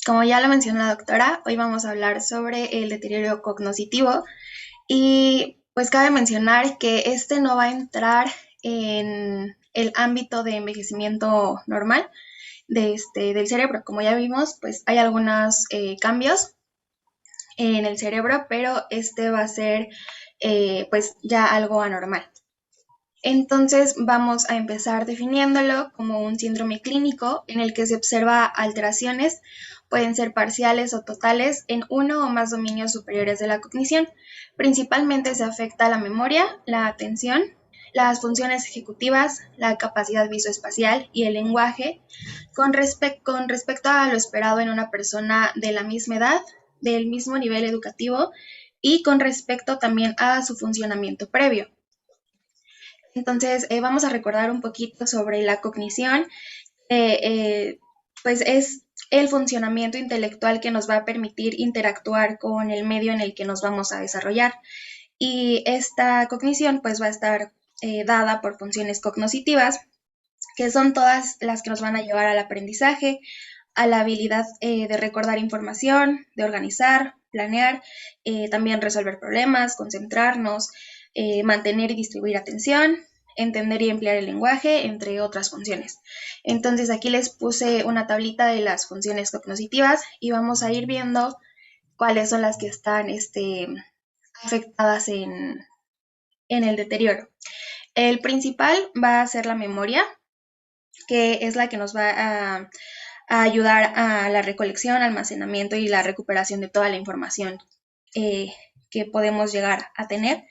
Como ya lo mencionó la doctora, hoy vamos a hablar sobre el deterioro cognitivo y pues cabe mencionar que este no va a entrar en el ámbito de envejecimiento normal del cerebro. Como ya vimos, pues hay algunos cambios en el cerebro, pero este va a ser pues ya algo anormal. Entonces vamos a empezar definiéndolo como un síndrome clínico en el que se observa alteraciones, pueden ser parciales o totales, en uno o más dominios superiores de la cognición. Principalmente se afecta la memoria, la atención, las funciones ejecutivas, la capacidad visoespacial y el lenguaje, con respecto a lo esperado en una persona de la misma edad, del mismo nivel educativo y con respecto también a su funcionamiento previo. Entonces, vamos a recordar un poquito sobre la cognición. eh, eh, pues es el funcionamiento intelectual que nos va a permitir interactuar con el medio en el que nos vamos a desarrollar. Y esta cognición pues va a estar dada por funciones cognitivas, que son todas las que nos van a llevar al aprendizaje, a la habilidad de recordar información, de organizar, planear, también resolver problemas, concentrarnos, mantener y distribuir atención, entender y emplear el lenguaje, entre otras funciones. Entonces aquí les puse una tablita de las funciones cognitivas y vamos a ir viendo cuáles son las que están afectadas en el deterioro. El principal va a ser la memoria, que es la que nos va a ayudar a la recolección, almacenamiento y la recuperación de toda la información que podemos llegar a tener.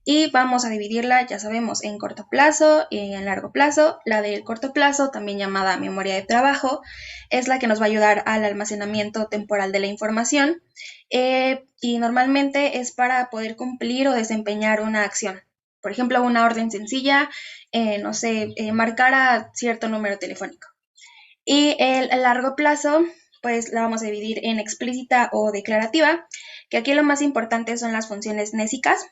Y vamos a dividirla, ya sabemos, en corto plazo y en largo plazo. La del corto plazo, también llamada memoria de trabajo, es la que nos va a ayudar al almacenamiento temporal de la información y normalmente es para poder cumplir o desempeñar una acción. Por ejemplo, una orden sencilla, no sé, marcar a cierto número telefónico. Y el largo plazo, pues la vamos a dividir en explícita o declarativa, que aquí lo más importante son las funciones nésicas,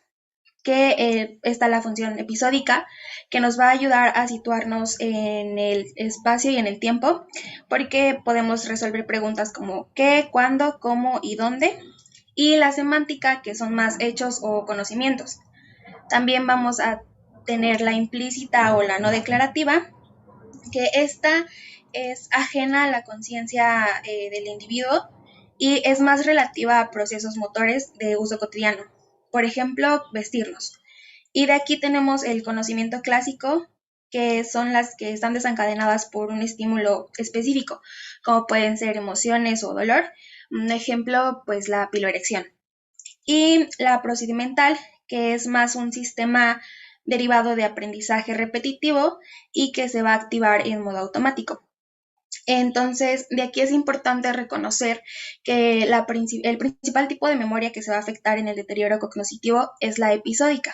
que está la función episódica, que nos va a ayudar a situarnos en el espacio y en el tiempo, porque podemos resolver preguntas como qué, cuándo, cómo y dónde. Y la semántica, que son más hechos o conocimientos. También vamos a tener la implícita o la no declarativa, que esta es ajena a la conciencia del individuo y es más relativa a procesos motores de uso cotidiano. Por ejemplo, vestirnos. Y de aquí tenemos el conocimiento clásico, que son las que están desencadenadas por un estímulo específico, como pueden ser emociones o dolor. Un ejemplo, pues la piloerección. Y la procedimental, que es más un sistema derivado de aprendizaje repetitivo y que se va a activar en modo automático. Entonces, de aquí es importante reconocer que el principal tipo de memoria que se va a afectar en el deterioro cognitivo es la episódica.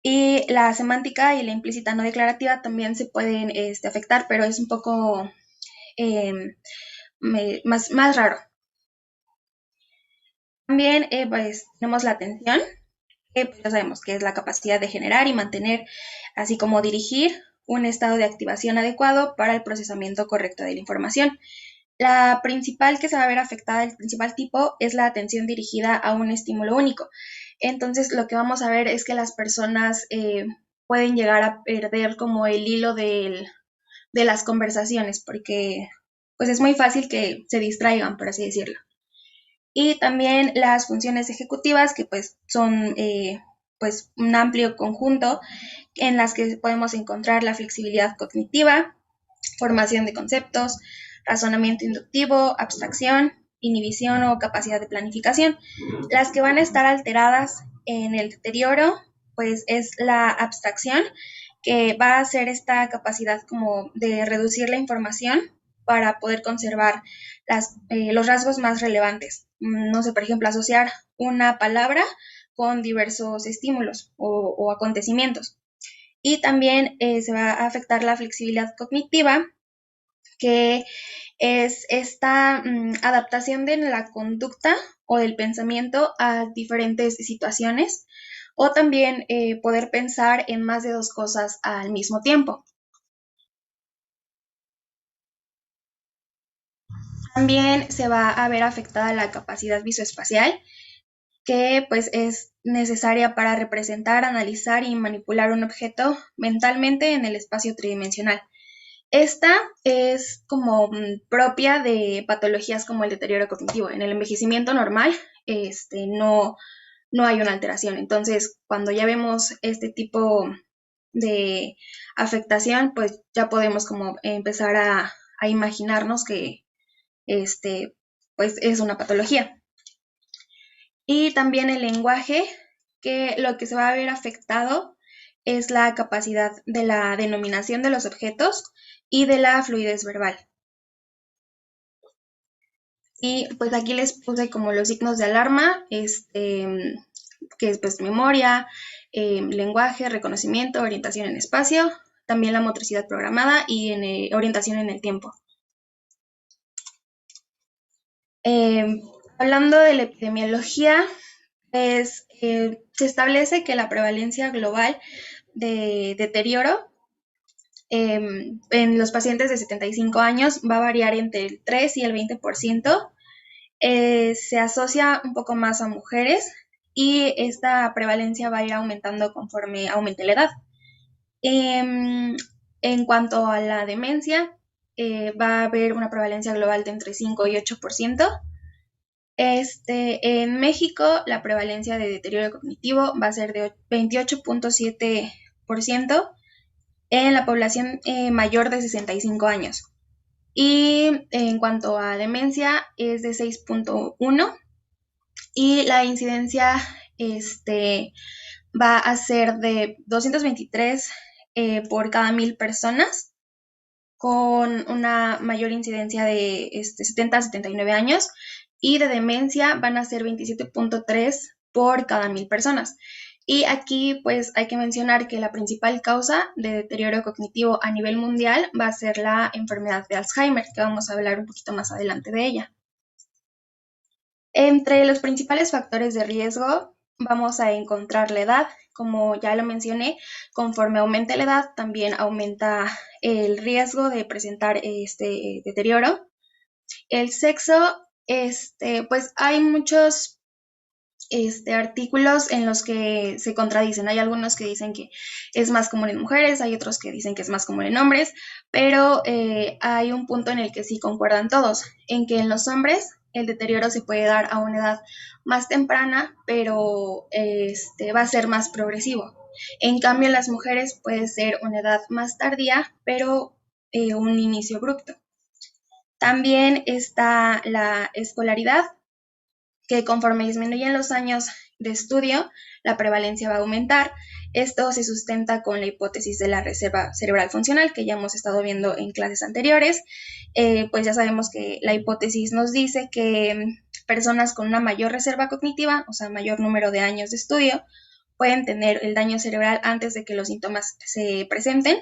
Y la semántica y la implícita no declarativa también se pueden afectar, pero es un poco eh, más raro. También pues, tenemos la atención, que pues, ya sabemos que es la capacidad de generar y mantener, así como dirigir un estado de activación adecuado para el procesamiento correcto de la información. La principal que se va a ver afectada, el principal tipo, es la atención dirigida a un estímulo único. Entonces, lo que vamos a ver es que las personas pueden llegar a perder como el hilo de las conversaciones, porque pues es muy fácil que se distraigan, por así decirlo. Y también las funciones ejecutivas, que pues son pues un amplio conjunto en las que podemos encontrar la flexibilidad cognitiva, formación de conceptos, razonamiento inductivo, abstracción, inhibición o capacidad de planificación. Las que van a estar alteradas en el deterioro, pues es la abstracción, que va a ser esta capacidad como de reducir la información para poder conservar los rasgos más relevantes. No sé, por ejemplo, asociar una palabra con diversos estímulos o acontecimientos. Y también se va a afectar la flexibilidad cognitiva, que es esta adaptación de la conducta o del pensamiento a diferentes situaciones, o también poder pensar en más de dos cosas al mismo tiempo. También se va a ver afectada la capacidad visoespacial, que pues es necesaria para representar, analizar y manipular un objeto mentalmente en el espacio tridimensional. Esta es como propia de patologías como el deterioro cognitivo. En el envejecimiento normal, no hay una alteración. Entonces, cuando ya vemos este tipo de afectación, pues ya podemos como empezar a imaginarnos que pues es una patología. Y también el lenguaje, que lo que se va a ver afectado es la capacidad de la denominación de los objetos y de la fluidez verbal. Y pues aquí les puse como los signos de alarma, que es pues memoria, lenguaje, reconocimiento, orientación en espacio, también la motricidad programada y orientación en el tiempo. Hablando de la epidemiología, pues se establece que la prevalencia global de deterioro en los pacientes de 75 años va a variar entre el 3 y el 20%. Se asocia un poco más a mujeres y esta prevalencia va a ir aumentando conforme aumente la edad. En cuanto a la demencia, va a haber una prevalencia global de entre 5 y 8%. En México, la prevalencia de deterioro cognitivo va a ser de 28.7% en la población mayor de 65 años. Y en cuanto a demencia, es de 6.1 y la incidencia va a ser de 223 por cada 1,000 personas, con una mayor incidencia de 70 a 79 años, y de demencia van a ser 27.3 por cada 1,000 personas. Y aquí pues hay que mencionar que la principal causa de deterioro cognitivo a nivel mundial va a ser la enfermedad de Alzheimer, que vamos a hablar un poquito más adelante de ella. Entre los principales factores de riesgo vamos a encontrar la edad. Como ya lo mencioné, conforme aumente la edad, también aumenta el riesgo de presentar este deterioro. El sexo, pues hay muchos artículos en los que se contradicen. Hay algunos que dicen que es más común en mujeres, hay otros que dicen que es más común en hombres, pero hay un punto en el que sí concuerdan todos, en que en los hombres el deterioro se puede dar a una edad más temprana, pero va a ser más progresivo. En cambio, en las mujeres puede ser una edad más tardía, pero un inicio abrupto. También está la escolaridad, que conforme disminuyen los años de estudio, la prevalencia va a aumentar. Esto se sustenta con la hipótesis de la reserva cerebral funcional, que ya hemos estado viendo en clases anteriores. Pues ya sabemos que la hipótesis nos dice que personas con una mayor reserva cognitiva, o sea, mayor número de años de estudio, pueden tener el daño cerebral antes de que los síntomas se presenten,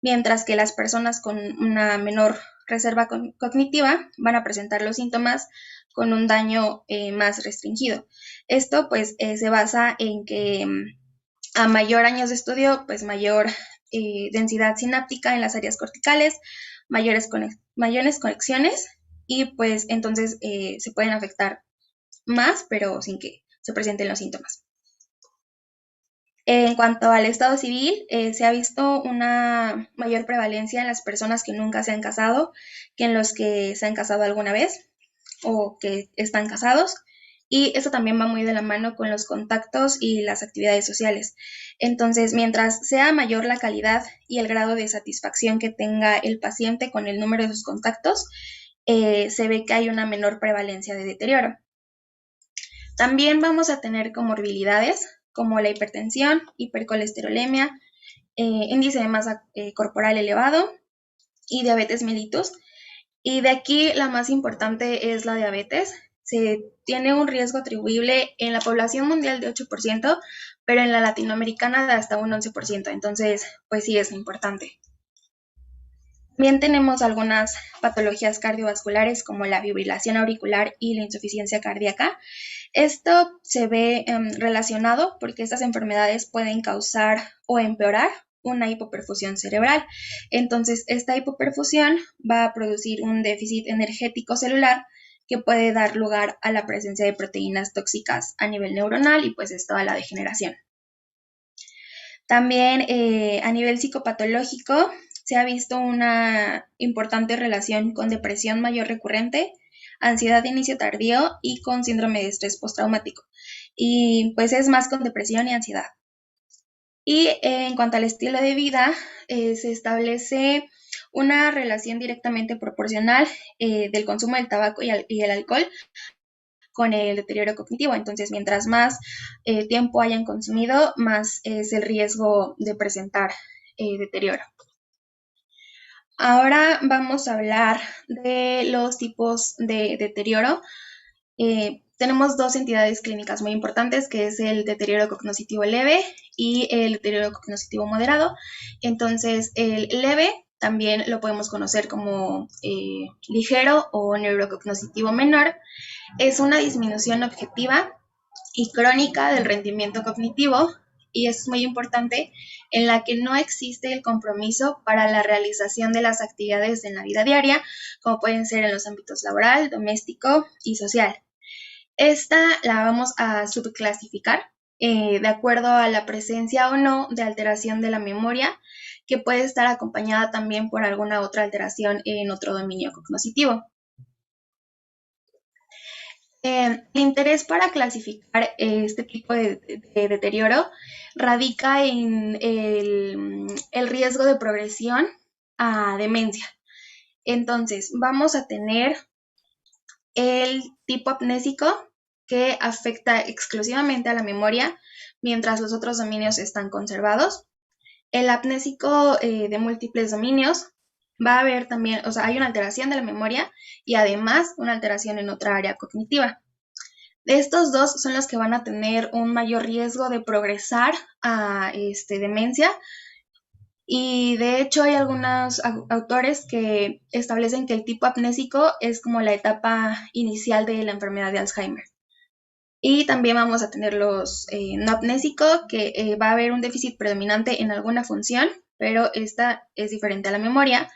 mientras que las personas con una menor reserva cognitiva van a presentar los síntomas con un daño más restringido. Esto pues se basa en que a mayor años de estudio, pues mayor densidad sináptica en las áreas corticales, mayores conexiones, y pues entonces se pueden afectar más, pero sin que se presenten los síntomas. En cuanto al estado civil, se ha visto una mayor prevalencia en las personas que nunca se han casado que en los que se han casado alguna vez o que están casados. Y eso también va muy de la mano con los contactos y las actividades sociales. Entonces, mientras sea mayor la calidad y el grado de satisfacción que tenga el paciente con el número de sus contactos, se ve que hay una menor prevalencia de deterioro. También vamos a tener comorbilidades como la hipertensión, hipercolesterolemia, índice de masa corporal elevado y diabetes mellitus. Y de aquí la más importante es la diabetes. Se tiene un riesgo atribuible en la población mundial de 8%, pero en la latinoamericana de hasta un 11%. Entonces, pues sí es importante. También tenemos algunas patologías cardiovasculares como la fibrilación auricular y la insuficiencia cardíaca. Esto se ve relacionado porque estas enfermedades pueden causar o empeorar una hipoperfusión cerebral. Entonces, esta hipoperfusión va a producir un déficit energético celular que puede dar lugar a la presencia de proteínas tóxicas a nivel neuronal y pues esto a la degeneración. También a nivel psicopatológico se ha visto una importante relación con depresión mayor recurrente, ansiedad de inicio tardío y con síndrome de estrés postraumático. Y pues es más con depresión y ansiedad. Y en cuanto al estilo de vida, se establece una relación directamente proporcional del consumo del tabaco y el alcohol con el deterioro cognitivo. Entonces, mientras más tiempo hayan consumido, más es el riesgo de presentar deterioro. Ahora vamos a hablar de los tipos de deterioro. Tenemos dos entidades clínicas muy importantes, que es el deterioro cognoscitivo leve y el deterioro cognoscitivo moderado. Entonces, el leve también lo podemos conocer como ligero o neurocognoscitivo menor. Es una disminución objetiva y crónica del rendimiento cognitivo, y es muy importante, en la que no existe el compromiso para la realización de las actividades en la vida diaria, como pueden ser en los ámbitos laboral, doméstico y social. Esta la vamos a subclasificar de acuerdo a la presencia o no de alteración de la memoria, que puede estar acompañada también por alguna otra alteración en otro dominio cognitivo. El interés para clasificar este tipo de deterioro radica en el riesgo de progresión a demencia. Entonces, vamos a tener el tipo amnésico, que afecta exclusivamente a la memoria, mientras los otros dominios están conservados. El amnésico de múltiples dominios va a haber también, o sea, hay una alteración de la memoria y además una alteración en otra área cognitiva. Estos dos son los que van a tener un mayor riesgo de progresar a demencia, y de hecho hay algunos autores que establecen que el tipo amnésico es como la etapa inicial de la enfermedad de Alzheimer. Y también vamos a tener los no amnésicos, que va a haber un déficit predominante en alguna función, pero esta es diferente a la memoria.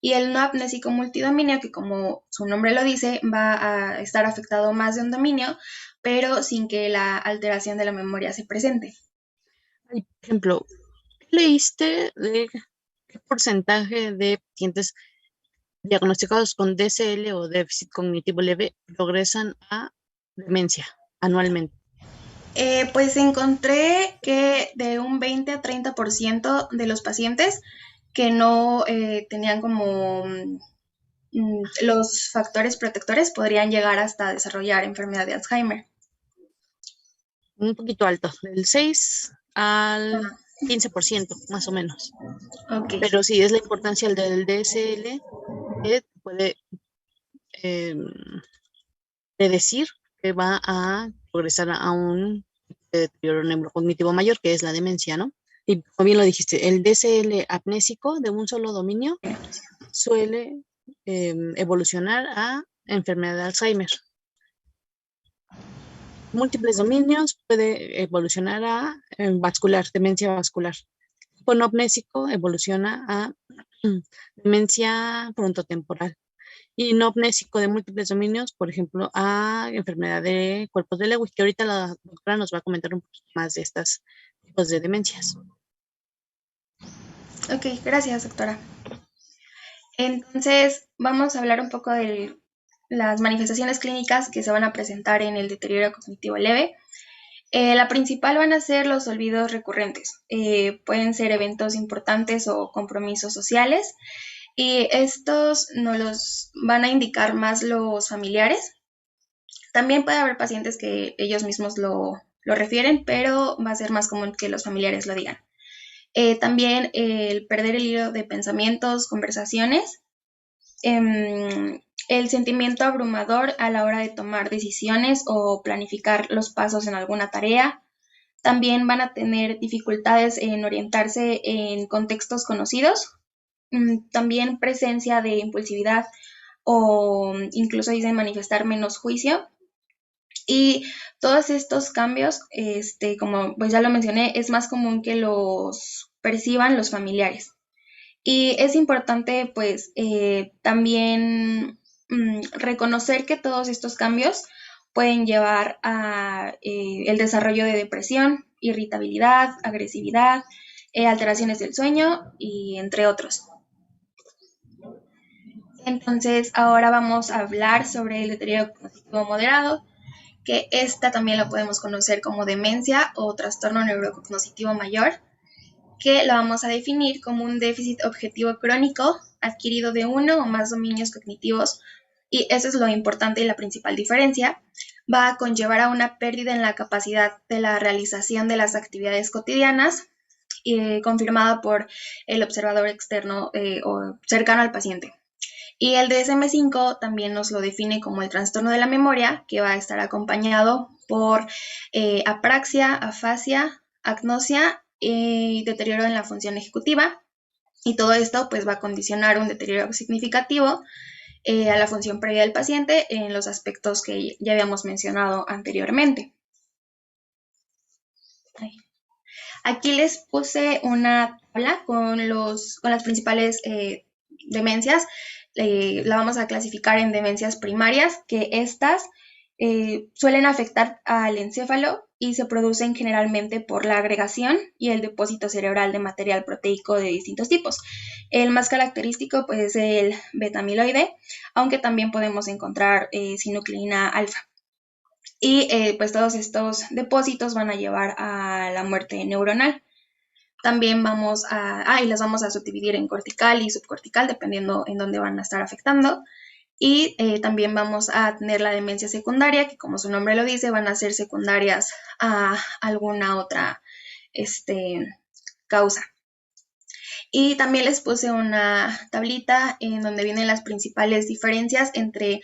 Y el no amnésico multidominio, que como su nombre lo dice, va a estar afectado más de un dominio, pero sin que la alteración de la memoria se presente. Por ejemplo, ¿qué leíste de qué porcentaje de pacientes diagnosticados con DCL o déficit cognitivo leve progresan a demencia anualmente? Pues encontré que de un 20 a 30% de los pacientes que no tenían como los factores protectores podrían llegar hasta desarrollar enfermedad de Alzheimer. Un poquito alto, del 6 al Ah, 15% más o menos. ok. Pero sí es la importancia del DSL, que puede eh, predecir que va a progresar a un deterioro neurocognitivo mayor, que es la demencia, ¿no? Y como bien lo dijiste, el DSL amnésico de un solo dominio suele evolucionar a enfermedad de Alzheimer. Múltiples dominios puede evolucionar a vascular, demencia vascular. Con amnésico evoluciona a demencia frontotemporal. Y no amnésico de múltiples dominios, por ejemplo, a enfermedad de cuerpos de Lewis, que ahorita la doctora nos va a comentar un poquito más de estos tipos de demencias. Ok, gracias, doctora. Entonces, vamos a hablar un poco de las manifestaciones clínicas que se van a presentar en el deterioro cognitivo leve. La principal van a ser los olvidos recurrentes. Pueden ser eventos importantes o compromisos sociales, y estos nos los van a indicar más los familiares. También puede haber pacientes que ellos mismos lo refieren, pero va a ser más común que los familiares lo digan. También el perder el hilo de pensamientos, conversaciones, el sentimiento abrumador a la hora de tomar decisiones o planificar los pasos en alguna tarea. También van a tener dificultades en orientarse en contextos conocidos. También presencia de impulsividad, o incluso dicen manifestar menos juicio. Y todos estos cambios, como pues ya lo mencioné, es más común que los perciban los familiares. Y es importante, pues, también reconocer que todos estos cambios pueden llevar a el desarrollo de depresión, irritabilidad, agresividad, alteraciones del sueño y entre otros. Entonces, ahora vamos a hablar sobre el deterioro cognitivo moderado, que esta también lo podemos conocer como demencia o trastorno neurocognitivo mayor, que lo vamos a definir como un déficit objetivo crónico adquirido de uno o más dominios cognitivos, y eso es lo importante y la principal diferencia. Va a conllevar a una pérdida en la capacidad de la realización de las actividades cotidianas, confirmada por el observador externo o cercano al paciente. Y el DSM-5 también nos lo define como el trastorno de la memoria, que va a estar acompañado por apraxia, afasia, agnosia y deterioro en la función ejecutiva. Y todo esto pues va a condicionar un deterioro significativo a la función previa del paciente en los aspectos que ya habíamos mencionado anteriormente. Aquí les puse una tabla con las principales demencias. La vamos a clasificar en demencias primarias, que estas suelen afectar al encéfalo y se producen generalmente por la agregación y el depósito cerebral de material proteico de distintos tipos. El más característico pues, es el beta-amiloide, aunque también podemos encontrar sinucleína alfa. Y pues todos estos depósitos van a llevar a la muerte neuronal. También y las vamos a subdividir en cortical y subcortical, dependiendo en dónde van a estar afectando. Y también vamos a tener la demencia secundaria, que como su nombre lo dice, van a ser secundarias a alguna otra causa. Y también les puse una tablita en donde vienen las principales diferencias entre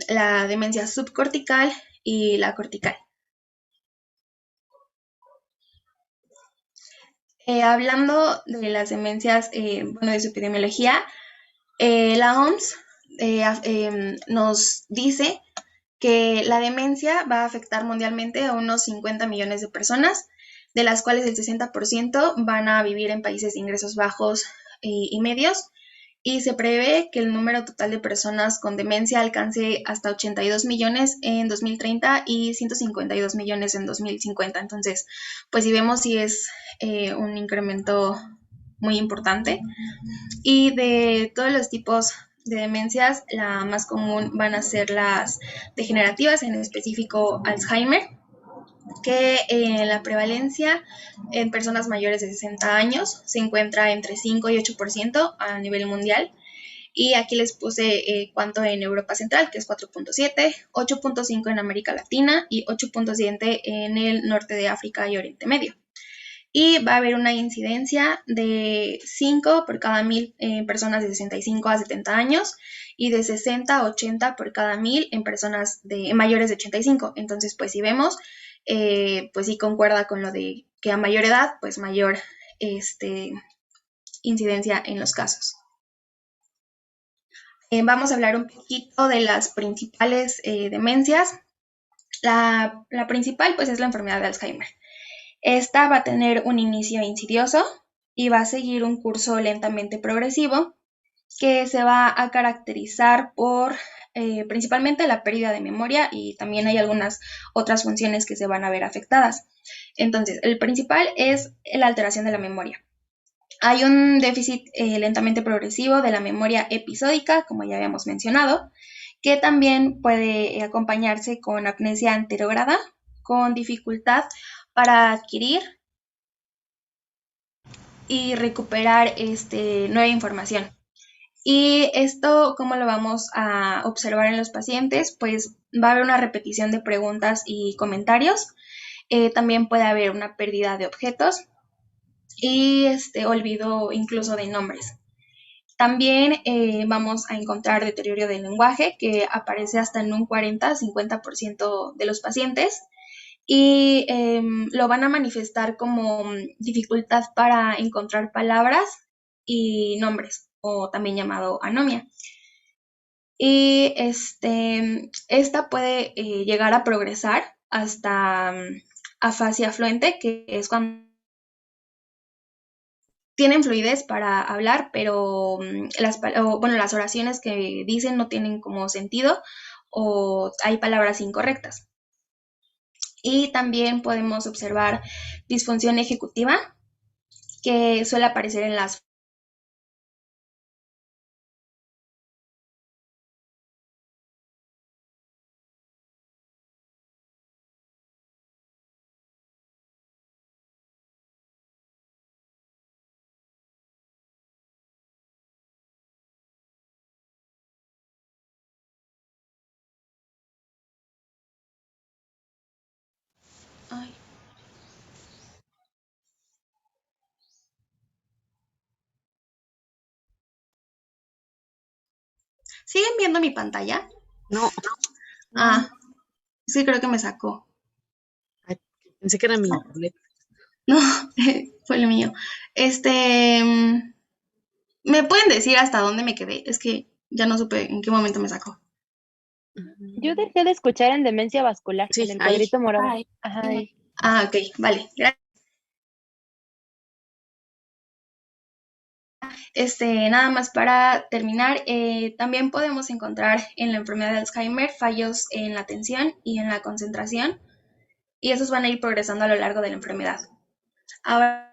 la demencia subcortical y la cortical. Hablando de las demencias, de su epidemiología, la OMS nos dice que la demencia va a afectar mundialmente a unos 50 millones de personas, de las cuales el 60% van a vivir en países de ingresos bajos y medios, y se prevé que el número total de personas con demencia alcance hasta 82 millones en 2030 y 152 millones en 2050. Entonces, pues si vemos si es un incremento muy importante. Y de todos los tipos de demencias, la más común van a ser las degenerativas, en específico Alzheimer, que la prevalencia en personas mayores de 60 años se encuentra entre 5 y 8% a nivel mundial. Y aquí les puse cuánto en Europa Central, que es 4.7, 8.5 en América Latina y 8.7 en el norte de África y Oriente Medio. Y va a haber una incidencia de 5 por cada 1000 en personas de 65 a 70 años y de 60 a 80 por cada 1000 en personas mayores de 85. Entonces, pues si vemos, pues sí concuerda con lo de que a mayor edad, pues mayor incidencia en los casos. Vamos a hablar un poquito de las principales demencias. La principal, pues, es la enfermedad de Alzheimer. Esta va a tener un inicio insidioso y va a seguir un curso lentamente progresivo que se va a caracterizar por principalmente la pérdida de memoria, y también hay algunas otras funciones que se van a ver afectadas. Entonces, el principal es la alteración de la memoria. Hay un déficit lentamente progresivo de la memoria episódica, como ya habíamos mencionado, que también puede acompañarse con amnesia anterograda, con dificultad para adquirir y recuperar nueva información. Y esto, ¿cómo lo vamos a observar en los pacientes? Pues va a haber una repetición de preguntas y comentarios. También puede haber una pérdida de objetos y olvido incluso de nombres. También vamos a encontrar deterioro del lenguaje, que aparece hasta en un 40-50% de los pacientes, y lo van a manifestar como dificultad para encontrar palabras y nombres, o también llamado anomia. Y esta puede llegar a progresar hasta afasia fluente, que es cuando tienen fluidez para hablar, pero las oraciones que dicen no tienen como sentido o hay palabras incorrectas. Y también podemos observar disfunción ejecutiva, que suele aparecer en las... Ay. ¿Siguen viendo mi pantalla? No, Ah, sí, creo que me sacó. ay, pensé que era mi tablet. No, fue el mío. ¿Me pueden decir hasta dónde me quedé? Es que ya no supe en qué momento me sacó. Yo dejé de escuchar en demencia vascular, Sí, en el ahí. cuadrito morado. Ajá, ahí. Ah, ok, vale. Gracias. Nada más para terminar, también podemos encontrar en la enfermedad de Alzheimer fallos en la atención y en la concentración, y esos van a ir progresando a lo largo de la enfermedad. Ahora,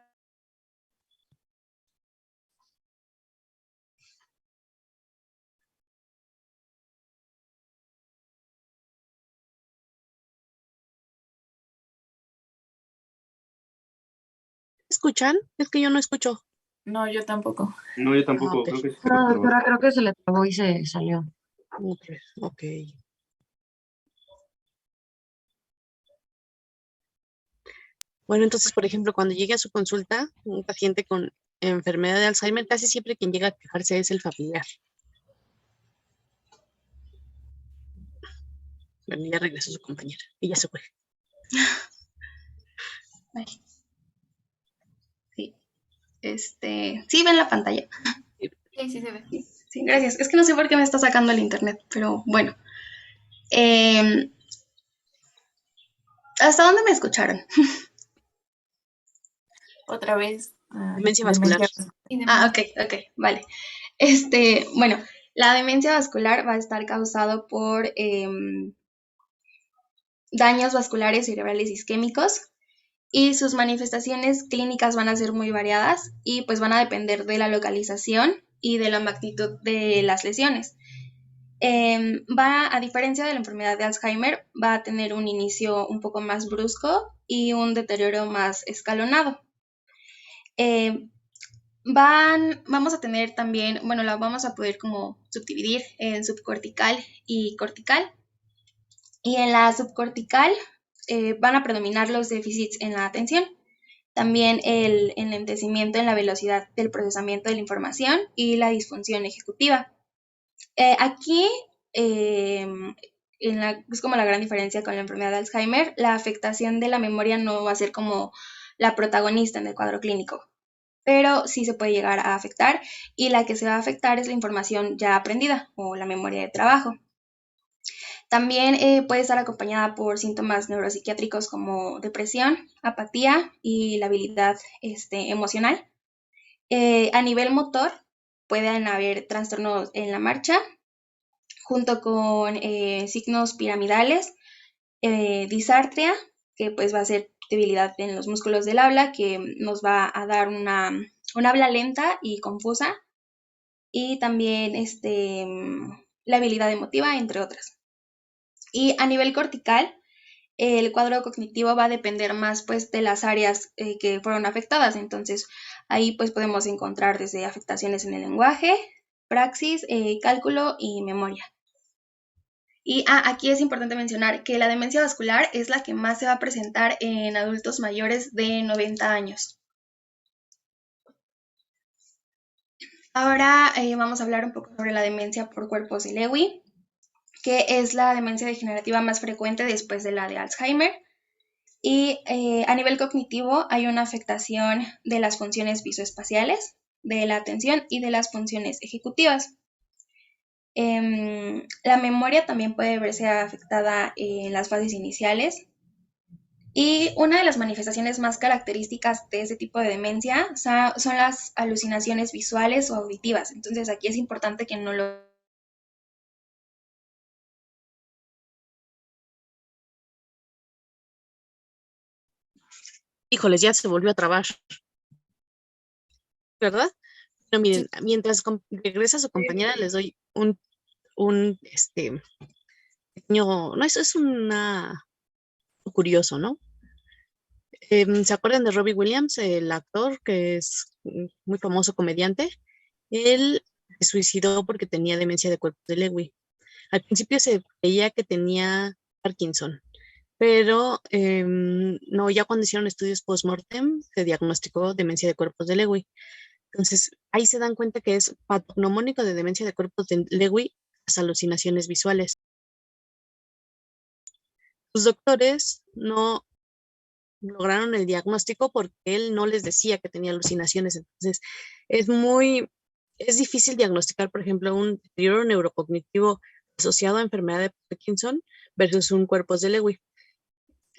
¿Escuchan? Es que yo no escucho. No, yo tampoco. No, yo Ah, tampoco, ok. creo que sí. No, doctora, creo que se le trabó y se salió. Ok, ok. Bueno, entonces, por ejemplo, cuando llegue a su consulta un paciente con enfermedad de Alzheimer, casi siempre quien llega a quejarse es el familiar. Bueno, ya regresó su compañera y ya se fue. sí, sí ven la pantalla. Sí, sí se ve. Sí, gracias. Es que no sé por qué me está sacando el internet, pero bueno. ¿Hasta dónde me escucharon? Otra vez. Demencia vascular. Ah, ok, vale. Bueno, la demencia vascular va a estar causado por daños vasculares cerebrales isquémicos y sus manifestaciones clínicas van a ser muy variadas y pues van a depender de la localización y de la magnitud de las lesiones. A diferencia de la enfermedad de Alzheimer, va a tener un inicio un poco más brusco y un deterioro más escalonado. Vamos a tener también, bueno, la vamos a poder como subdividir en subcortical y cortical. Y en la subcortical van a predominar los déficits en la atención, también el enlentecimiento en la velocidad del procesamiento de la información y la disfunción ejecutiva. Aquí es como la gran diferencia con la enfermedad de Alzheimer, la afectación de la memoria no va a ser como la protagonista en el cuadro clínico, pero sí se puede llegar a afectar y la que se va a afectar es la información ya aprendida o la memoria de trabajo. También puede estar acompañada por síntomas neuropsiquiátricos como depresión, apatía y la habilidad emocional. A nivel motor, pueden haber trastornos en la marcha, junto con signos piramidales, disartria, que pues va a ser debilidad en los músculos del habla, que nos va a dar una habla lenta y confusa, y también la habilidad emotiva, entre otras. Y a nivel cortical, el cuadro cognitivo va a depender más pues de las áreas que fueron afectadas. Entonces, ahí pues podemos encontrar desde afectaciones en el lenguaje, praxis, cálculo y memoria. Y aquí es importante mencionar que la demencia vascular es la que más se va a presentar en adultos mayores de 90 años. Ahora vamos a hablar un poco sobre la demencia por cuerpos de Lewy, que es la demencia degenerativa más frecuente después de la de Alzheimer. Y a nivel cognitivo hay una afectación de las funciones visoespaciales, de la atención y de las funciones ejecutivas. La memoria también puede verse afectada en las fases iniciales Y una de las manifestaciones más características de ese tipo de demencia son las alucinaciones visuales o auditivas. Entonces aquí es importante que no lo... Híjoles, ya se volvió a trabar, ¿verdad? Pero miren, Sí. mientras regresa su compañera, les doy un pequeño, no, eso es una curioso, ¿no? ¿Se acuerdan de Robbie Williams, el actor que es muy famoso comediante? Él se suicidó porque tenía demencia de cuerpo de Lewy. Al principio se creía que tenía Parkinson, pero no, ya cuando hicieron estudios post-mortem se diagnosticó demencia de cuerpos de Lewy. Entonces, ahí se dan cuenta que es patognomónico de demencia de cuerpos de Lewy las alucinaciones visuales. Los doctores no lograron el diagnóstico porque él no les decía que tenía alucinaciones. Entonces, es es difícil diagnosticar, por ejemplo, un deterioro neurocognitivo asociado a enfermedad de Parkinson versus un cuerpo de Lewy.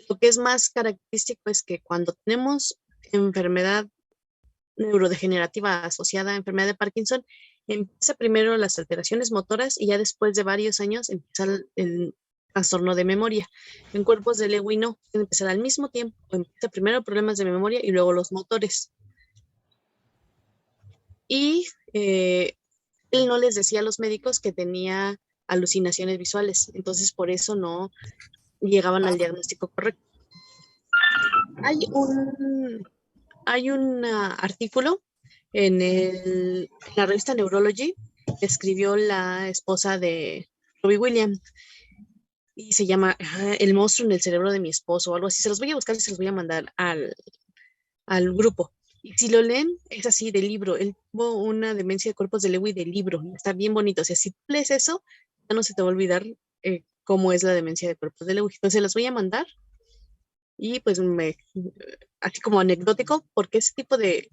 Lo que es más característico es que cuando tenemos enfermedad neurodegenerativa asociada a enfermedad de Parkinson, empieza primero las alteraciones motoras y ya después de varios años empieza el trastorno de memoria. En cuerpos de Lewy no, puede empezar al mismo tiempo, empieza primero problemas de memoria y luego los motores. Y él no les decía a los médicos que tenía alucinaciones visuales, entonces por eso no llegaban al diagnóstico correcto. Hay un artículo en la revista Neurology que escribió la esposa de Robbie Williams y se llama El monstruo en el cerebro de mi esposo o algo así. Se los voy a buscar y se los voy a mandar al grupo. Y si lo leen, es así de libro. Él tuvo una demencia de cuerpos de Lewy de libro. Está bien bonito. O sea, si tú lees eso, ya no se te va a olvidar cómo es la demencia de cuerpos de Lewy. Entonces, se los voy a mandar y pues así como anecdótico, porque ese tipo de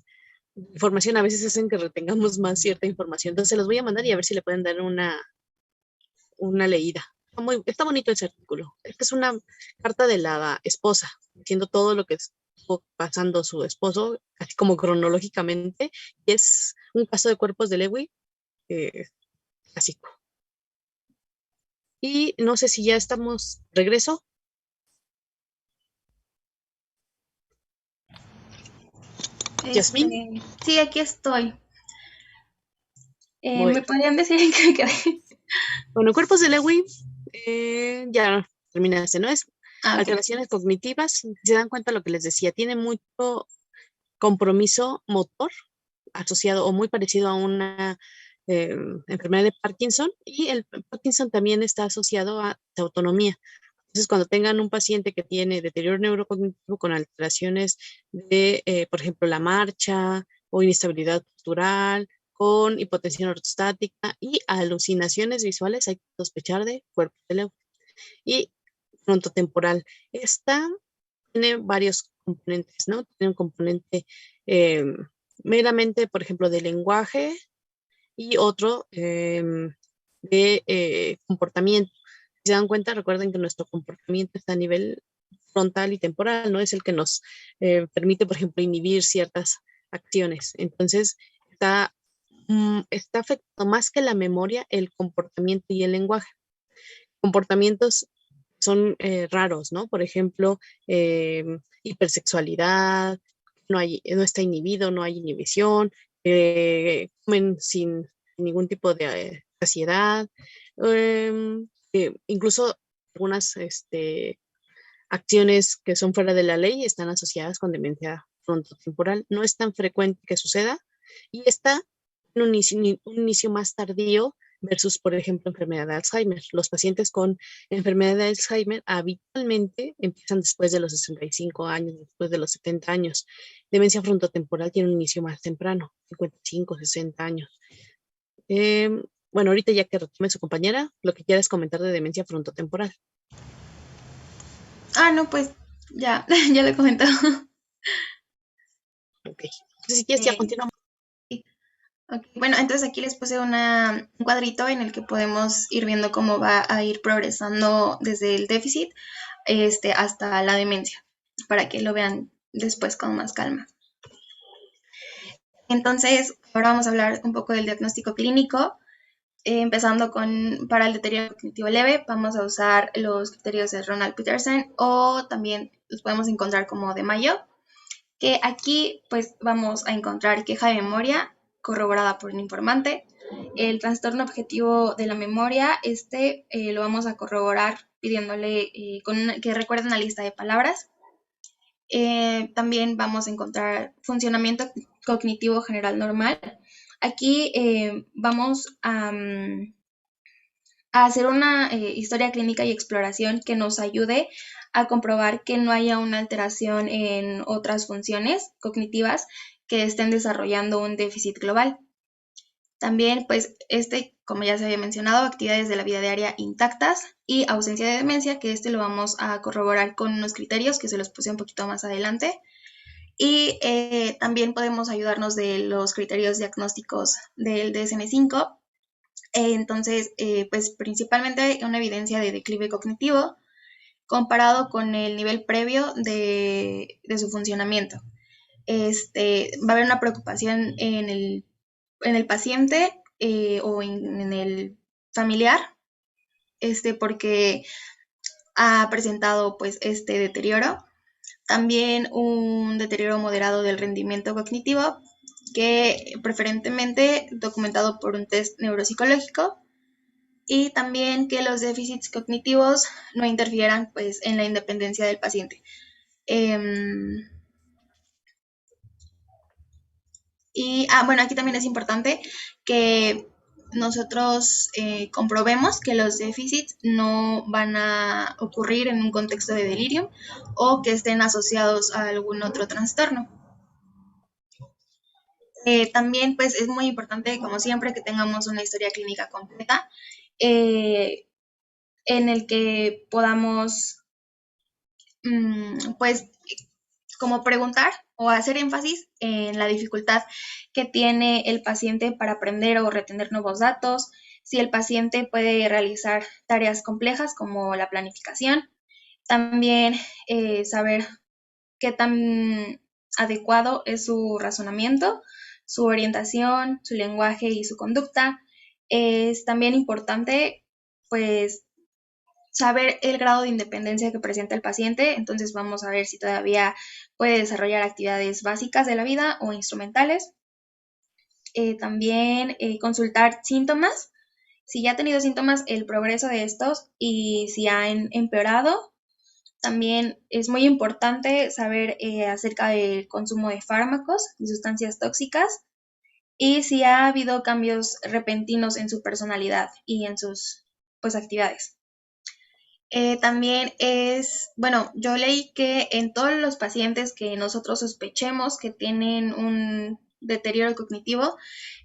información a veces hacen que retengamos más cierta información. Entonces, se los voy a mandar y a ver si le pueden dar una leída. Está bonito ese artículo. Esta es una carta de la esposa, diciendo todo lo que estuvo pasando su esposo, así como cronológicamente. Y es un caso de cuerpos de Lewy clásico. Y no sé si ya estamos de regreso. Yasmín. Sí, aquí estoy. Muy ¿Me podrían decir en qué quedé? bueno, cuerpos de Lewy, ya terminaste, ¿no? Es Ok. alteraciones cognitivas. Se dan cuenta de lo que les decía, tiene mucho compromiso motor asociado o muy parecido a una enfermedad de Parkinson y el Parkinson también está asociado a autonomía. Entonces, cuando tengan un paciente que tiene deterioro neurocognitivo con alteraciones de, por ejemplo, la marcha o inestabilidad postural, con hipotensión ortostática y alucinaciones visuales, hay que sospechar de cuerpo de Lewy. Y frontotemporal. Esta tiene varios componentes, ¿no? Tiene un componente eh, meramente, por ejemplo, de lenguaje y otro de comportamiento. Si se dan cuenta, recuerden que nuestro comportamiento está a nivel frontal y temporal, ¿no? Es el que nos permite, por ejemplo, inhibir ciertas acciones. Entonces, está afectado más que la memoria, el comportamiento y el lenguaje. Comportamientos son raros, ¿no? Por ejemplo, hipersexualidad, no está inhibido, no hay inhibición, comen sin ningún tipo de saciedad, incluso algunas acciones que son fuera de la ley están asociadas con demencia frontotemporal. No es tan frecuente que suceda y está en un inicio más tardío versus, por ejemplo, enfermedad de Alzheimer. Los pacientes con enfermedad de Alzheimer habitualmente empiezan después de los 65 años, después de los 70 años. Demencia frontotemporal tiene un inicio más temprano, 55, 60 años. Bueno, ahorita ya que retome su compañera, lo que quieras comentar de demencia frontotemporal. No, pues ya, ya lo he comentado. Ok. Entonces, si quieres, ya continuamos. Okay. Bueno, entonces aquí les puse un cuadrito en el que podemos ir viendo cómo va a ir progresando desde el déficit hasta la demencia. para que lo vean después con más calma. Entonces, ahora vamos a hablar un poco del diagnóstico clínico. Empezando para el deterioro cognitivo leve, vamos a usar los criterios de Ronald Peterson o también los podemos encontrar como de Mayo, que aquí pues vamos a encontrar queja de memoria corroborada por un informante. El trastorno objetivo de la memoria, lo vamos a corroborar pidiéndole que recuerde una lista de palabras. También vamos a encontrar funcionamiento cognitivo general normal. Aquí vamos a hacer una historia clínica y exploración que nos ayude a comprobar que no haya una alteración en otras funciones cognitivas que estén desarrollando un déficit global. También, pues, como ya se había mencionado, actividades de la vida diaria intactas y ausencia de demencia, que lo vamos a corroborar con unos criterios que se los puse un poquito más adelante. Y también podemos ayudarnos de los criterios diagnósticos del DSM-5. Entonces, pues principalmente una evidencia de declive cognitivo comparado con el nivel previo de su funcionamiento. Va a haber una preocupación en el paciente o en el familiar, porque ha presentado pues este deterioro. También un deterioro moderado del rendimiento cognitivo, que preferentemente documentado por un test neuropsicológico, y también que los déficits cognitivos no interfieran pues en la independencia del paciente. Bueno, aquí también es importante que nosotros comprobemos que los déficits no van a ocurrir en un contexto de delirium o que estén asociados a algún otro trastorno. También pues es muy importante, como siempre, que tengamos una historia clínica completa en el que podamos pues como preguntar o hacer énfasis en la dificultad que tiene el paciente para aprender o retener nuevos datos, si el paciente puede realizar tareas complejas como la planificación, también saber qué tan adecuado es su razonamiento, su orientación, su lenguaje y su conducta. Es también importante, pues, saber el grado de independencia que presenta el paciente. Entonces vamos a ver si todavía puede desarrollar actividades básicas de la vida o instrumentales. También consultar síntomas. Si ya ha tenido síntomas, el progreso de estos y si ha empeorado. También es muy importante saber acerca del consumo de fármacos y sustancias tóxicas y si ha habido cambios repentinos en su personalidad y en sus pues, actividades. También yo leí que en todos los pacientes que nosotros sospechemos que tienen un deterioro cognitivo,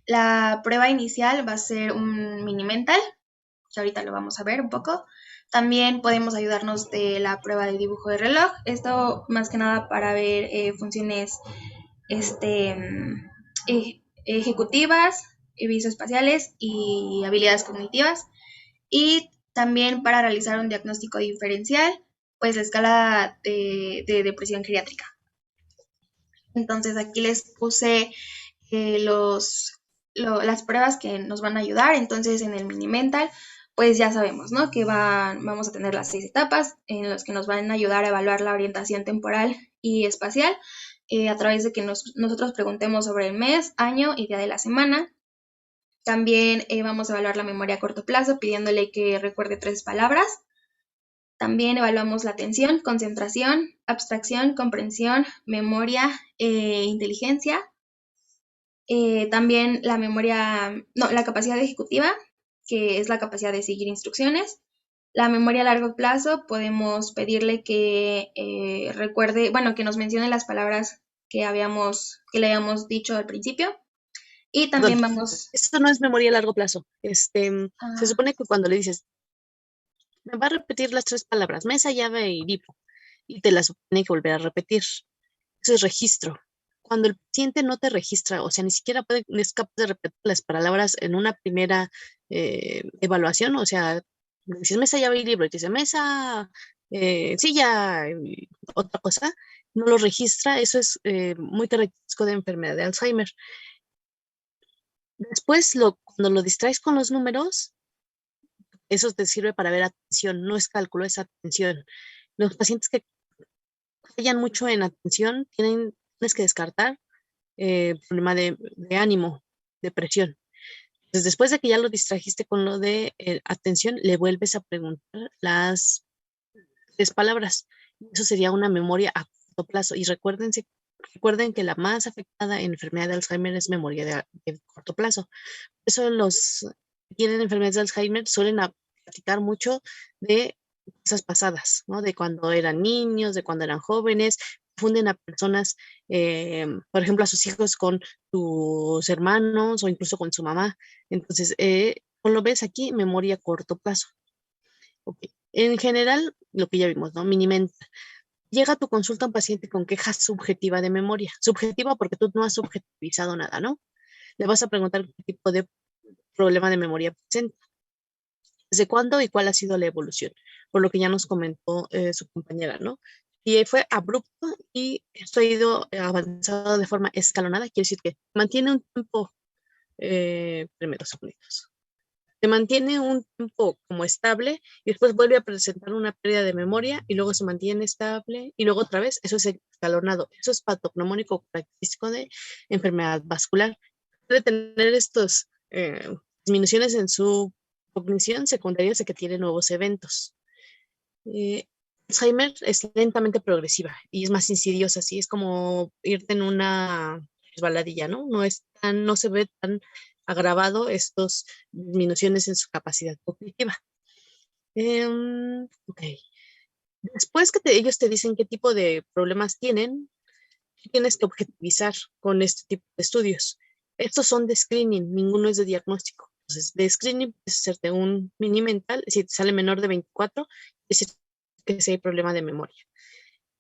la prueba inicial va a ser un mini mental, que ahorita lo vamos a ver un poco. También podemos ayudarnos de la prueba de dibujo de reloj, esto más que nada para ver funciones ejecutivas, visoespaciales y habilidades cognitivas. Y también para realizar un diagnóstico diferencial, pues la escala de depresión geriátrica. Entonces aquí les puse las pruebas que nos van a ayudar. Entonces en el mini mental, pues ya sabemos, ¿no? Que vamos a tener las 6 etapas en las que nos van a ayudar a evaluar la orientación temporal y espacial a través de que nosotros preguntemos sobre el mes, año y día de la semana. También vamos a evaluar la memoria a corto plazo pidiéndole que recuerde 3 palabras. También evaluamos la atención, concentración, abstracción, comprensión, memoria, inteligencia. También la capacidad ejecutiva, que es la capacidad de seguir instrucciones. La memoria a largo plazo, podemos pedirle que recuerde, que nos mencione las palabras que le habíamos dicho al principio. Y también Esto no es memoria a largo plazo. Se supone que cuando le dices, me va a repetir las 3 palabras, mesa, llave y libro, y te las tiene que volver a repetir. Eso es registro. Cuando el paciente no te registra, o sea, ni siquiera es capaz de repetir las palabras en una primera evaluación, o sea, dices mesa, llave y libro, y te dice mesa, Sí, ya otra cosa, no lo registra, eso es muy característico de enfermedad de Alzheimer. Después, cuando lo distraes con los números, eso te sirve para ver atención, no es cálculo, es atención. Los pacientes que fallan mucho en atención tienes que descartar problema de ánimo, depresión. Entonces, después de que ya lo distrajiste con lo de atención, le vuelves a preguntar las 3 palabras. Eso sería una memoria a corto plazo. Y recuerden que la más afectada en enfermedad de Alzheimer es memoria de corto plazo. Por eso los que tienen enfermedades de Alzheimer suelen platicar mucho de cosas pasadas, ¿no? De cuando eran niños, de cuando eran jóvenes, confunden a personas, por ejemplo, a sus hijos con sus hermanos o incluso con su mamá. Entonces, lo ves aquí, memoria a corto plazo. Ok. En general, lo que ya vimos, ¿no? Minimenta. Llega a tu consulta un paciente con queja subjetiva de memoria. Subjetiva porque tú no has subjetivizado nada, ¿no? Le vas a preguntar qué tipo de problema de memoria presenta. ¿Desde cuándo y cuál ha sido la evolución? Por lo que ya nos comentó su compañera, ¿no? Y fue abrupto y esto ha ido avanzado de forma escalonada. Quiere decir que mantiene un tiempo, primeros segunditos. Se mantiene un tiempo como estable y después vuelve a presentar una pérdida de memoria y luego se mantiene estable y luego otra vez, eso es escalonado. Eso es patognomónico característico de enfermedad vascular. Puede tener estos disminuciones en su cognición secundarias de que tiene nuevos eventos. Alzheimer es lentamente progresiva y es más insidiosa, así es como irte en una resbaladilla, ¿no? No se ve tan agravado estas disminuciones en su capacidad cognitiva. Ok. Después que ellos te dicen qué tipo de problemas tienen, tienes que objetivizar con este tipo de estudios. Estos son de screening, ninguno es de diagnóstico. Entonces, de screening puedes hacerte un mini mental, si te sale menor de 24, es decir que sí hay problema de memoria.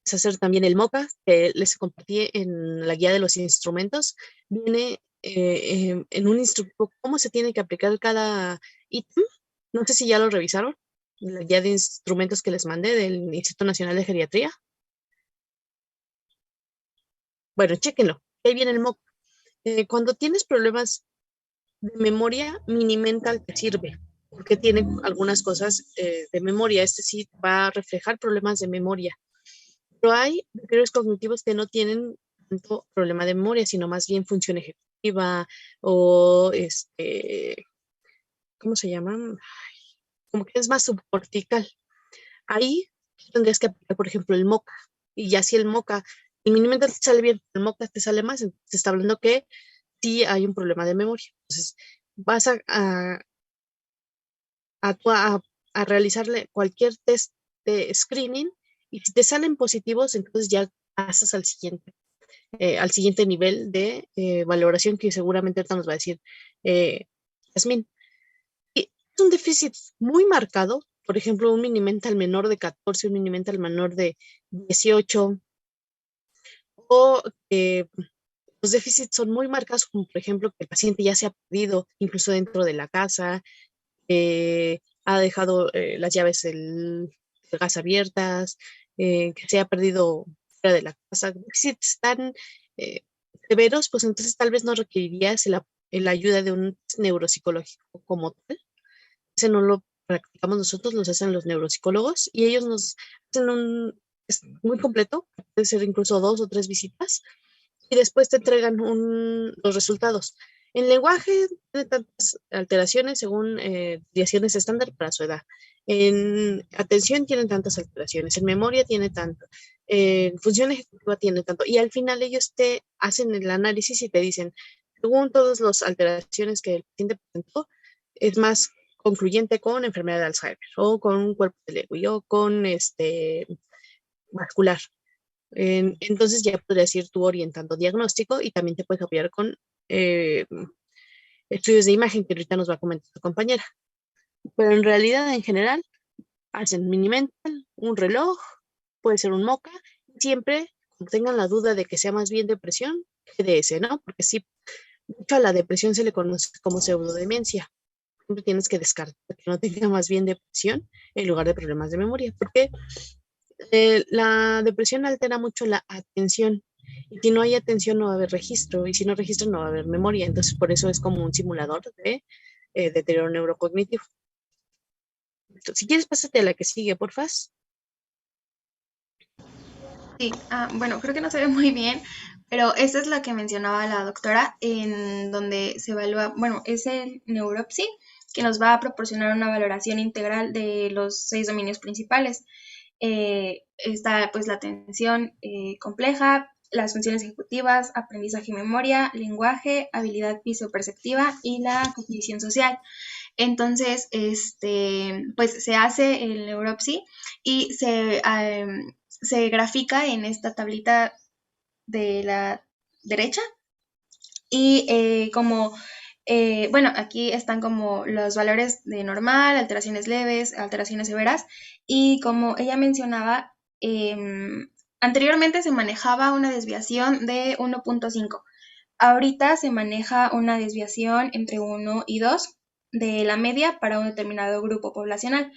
Es hacer también el MOCA, que les compartí en la guía de los instrumentos. Viene en un instructivo cómo se tiene que aplicar cada ítem. No sé si ya lo revisaron, la guía de instrumentos que les mandé del Instituto Nacional de Geriatría. Bueno, chéquenlo. Ahí viene el MOCA. Cuando tienes problemas de memoria, Minimental te sirve, porque tiene algunas cosas de memoria. Este sí va a reflejar problemas de memoria. Pero hay deterioros cognitivos que no tienen tanto problema de memoria, sino más bien función ejecutiva o ¿cómo se llaman? Como que es más subcortical. Ahí tendrías que aplicar, por ejemplo, el MOCA. Y ya si el MOCA, el Minimental te sale bien, el MOCA te sale más, entonces te está hablando que sí hay un problema de memoria. Entonces, vas a realizarle cualquier test de screening y si te salen positivos, entonces ya pasas al siguiente nivel de valoración que seguramente ahorita nos va a decir Yasmín. Y es un déficit muy marcado, por ejemplo, un Minimental menor de 14, un Minimental menor de 18, o los déficits son muy marcados, como por ejemplo que el paciente ya se ha perdido incluso dentro de la casa, ha dejado las llaves del gas abiertas, que se ha perdido fuera de la casa. Déficits tan severos, pues entonces tal vez no requerirías la ayuda de un neuropsicológico como tal. Ese no lo practicamos nosotros, los hacen los neuropsicólogos y ellos nos hacen es muy completo, puede ser incluso 2 o 3 visitas y después te entregan los resultados. En lenguaje tiene tantas alteraciones según desviaciones estándar para su edad. En atención tienen tantas alteraciones, en memoria tiene tanto, en función ejecutiva tiene tanto. Y al final ellos te hacen el análisis y te dicen, según todas las alteraciones que el paciente presentó, es más concluyente con enfermedad de Alzheimer o con un cuerpo de Lewy o con vascular. Entonces ya podrías ir tú orientando diagnóstico y también te puedes apoyar con estudios de imagen que ahorita nos va a comentar tu compañera. Pero en realidad, en general, hacen Minimental, un reloj, puede ser un MOCA, siempre tengan la duda de que sea más bien depresión, GDS, ¿no? Porque sí, mucho a la depresión se le conoce como pseudodemencia. ejemplo, tienes que descartar que no tenga más bien depresión en lugar de problemas de memoria, porque la depresión altera mucho la atención. Y si no hay atención no va a haber registro, y si no hay registro no va a haber memoria. Entonces, por eso es como un simulador de deterioro neurocognitivo. Entonces, si quieres, pásate a la que sigue, porfa. Sí, bueno, creo que no se ve muy bien, pero esa es la que mencionaba la doctora, en donde se evalúa, bueno, es el Neuropsy, que nos va a proporcionar una valoración integral de los 6 dominios principales. Está pues la atención compleja, las funciones ejecutivas, aprendizaje y memoria, lenguaje, habilidad visoperceptiva y la cognición social. Entonces, pues se hace el Neuropsy y se grafica en esta tablita de la derecha y bueno, aquí están como los valores de normal, alteraciones leves, alteraciones severas y como ella mencionaba, anteriormente se manejaba una desviación de 1.5. Ahorita se maneja una desviación entre 1 y 2 de la media para un determinado grupo poblacional.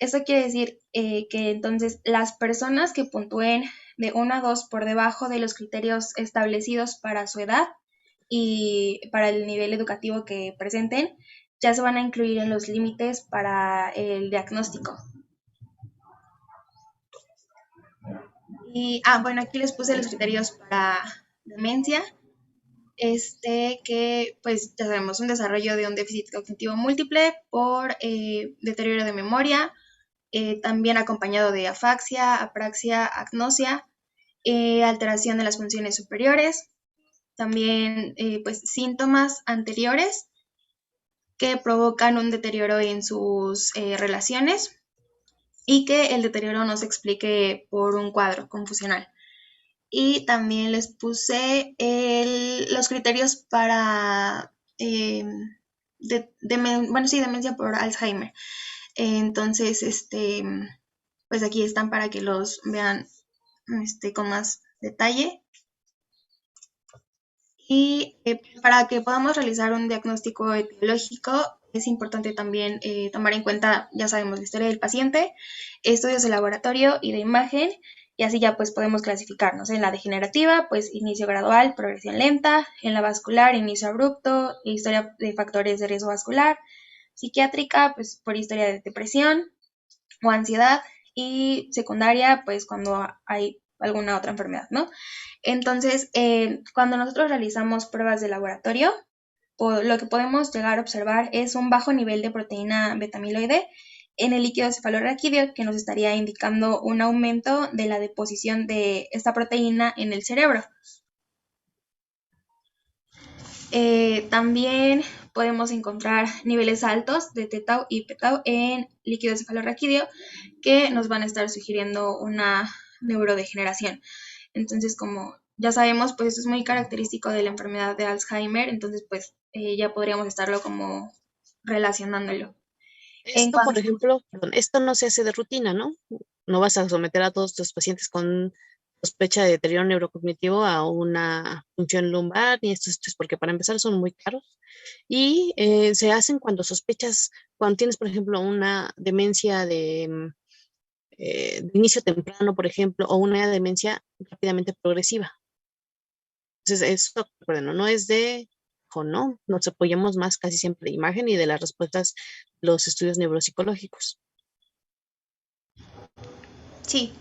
Eso quiere decir que entonces las personas que puntúen de 1 a 2 por debajo de los criterios establecidos para su edad y para el nivel educativo que presenten, ya se van a incluir en los límites para el diagnóstico. Y, bueno, aquí les puse los criterios para demencia. Que pues ya sabemos, un desarrollo de un déficit cognitivo múltiple por deterioro de memoria, también acompañado de afaxia, apraxia, agnosia, alteración de las funciones superiores, también pues síntomas anteriores que provocan un deterioro en sus relaciones y que el deterioro no se explique por un cuadro confusional. Y también les puse los criterios para demencia por Alzheimer. Entonces, pues aquí están para que los vean con más detalle. Y para que podamos realizar un diagnóstico etiológico, es importante también tomar en cuenta, ya sabemos, la historia del paciente, estudios de laboratorio y de imagen, y así ya pues podemos clasificarnos. En la degenerativa, pues inicio gradual, progresión lenta; en la vascular, inicio abrupto, historia de factores de riesgo vascular; psiquiátrica, pues por historia de depresión o ansiedad; y secundaria, pues cuando hay alguna otra enfermedad, ¿no? Entonces, cuando nosotros realizamos pruebas de laboratorio, lo que podemos llegar a observar es un bajo nivel de proteína beta-amiloide en el líquido cefalorraquídeo, que nos estaría indicando un aumento de la deposición de esta proteína en el cerebro. También podemos encontrar niveles altos de t-tau y p-tau en líquido cefalorraquídeo que nos van a estar sugiriendo una neurodegeneración. Entonces, como ya sabemos, pues esto es muy característico de la enfermedad de Alzheimer, entonces pues ya podríamos estarlo como relacionándolo. Esto, por ejemplo, perdón, esto no se hace de rutina, ¿no? No vas a someter a todos tus pacientes con sospecha de deterioro neurocognitivo a una punción lumbar ni estos estudios, porque para empezar son muy caros. Y se hacen cuando sospechas, cuando tienes, por ejemplo, una demencia de inicio temprano, por ejemplo, o una demencia rápidamente progresiva. Entonces, eso, recuerden, no es de o no, nos apoyamos más casi siempre de imagen y de las respuestas de los estudios neuropsicológicos. Sí,